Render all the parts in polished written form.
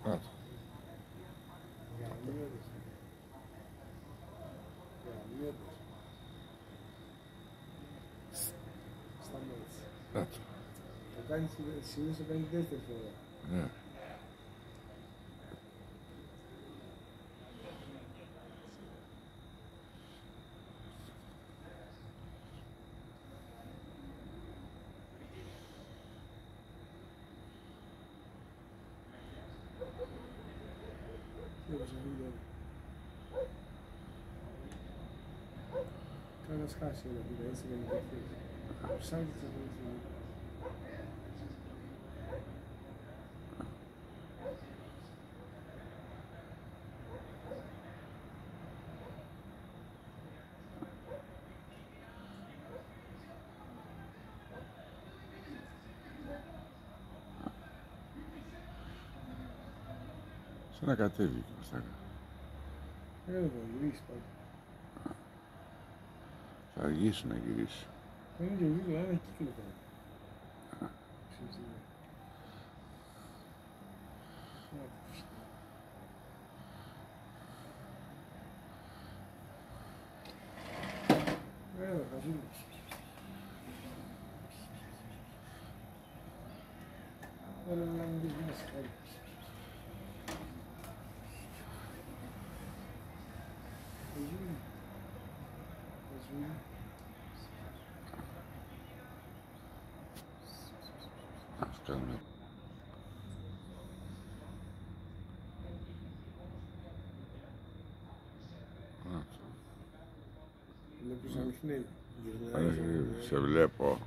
Κάτω. Κάτω. Συνήθως το κάνει δεύτερη φορά. Ναι. Cara as caixinhas da vida, esse mesmo que fez. Sabe que você vai fazer? Σαν να κατέβει και μας τα Δεν θα γυρίσει πάλι. θα αργήσει να γυρίσει. Δεν είναι γυρίσει, ένα κύκλο κάνει. Θα γίνει. Έλα να μην δεις μέσα πάλι. Θα γίνει. Θα γίνει. Ας κάνουμε. Βλέπεις ανοιχνεύει. Σε βλέπω.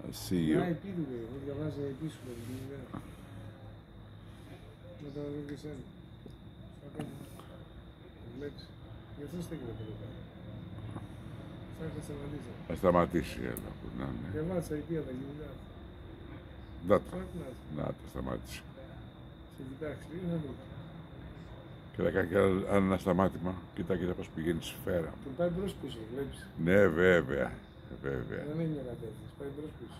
Ασίγιο. Να επίδουγε, έχω διαβάσει επίσης την ημέρα. Μετά να δω και εσένα. Θα κάνω. Βλέπεις. Γι' αυτό στέκεται το λόγο. Θα σταματήσει. Θα σταματήσει, έλα που να είναι. Διαβάσα αιτία τα γυμνά. Να το σταμάτησε. Σε κοιτάξει, τι θα δει. Και θα κάνει και ένα σταμάτημα. Κοίτα, κοίτα πώς πηγαίνει η σφαίρα. Τον πάει μπρος πίσω, βλέπεις. Ναι, βέβαια. Βέβαια. Δεν έχει μια κατεύθυνση, πάει μπρος πίσω.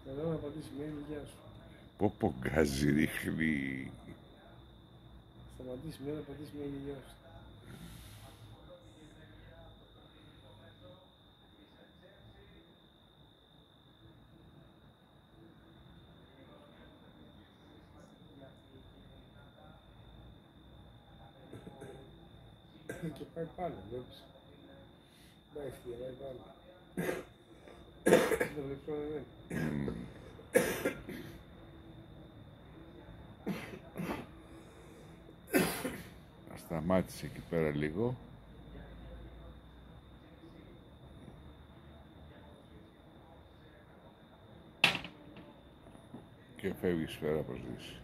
Εδώ να πατήσει μια ηλικιά σου. Πω γκάζι ρίχνει. Σταματήσει μια, να πατήσει μια ηλικιά σου. Και πάει πάνω, βλέπεις. Πάει ευθεία, πάει πάνω. Το βλέπεις πάνω εμένα. Σταμάτησε εκεί πέρα λίγο. Και φεύγει η σφαίρα προς δύση.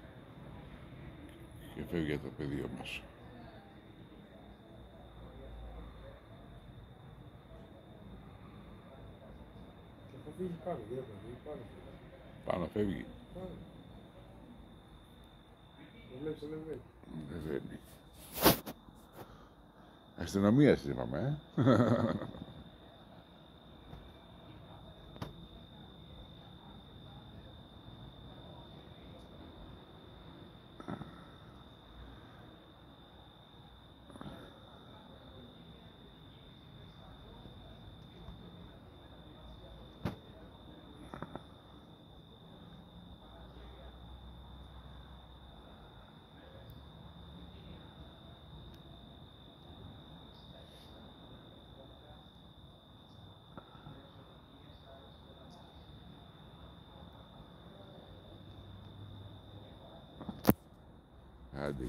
Και φεύγει για το πεδίο μας. Θα φύγει πάνω, δεν θα φύγει πάνω. Πάνω φεύγει. Πάνω. Το βλέπεις, δεν βλέπει. Δεν φεύγει. Αστυνομία είπαμε,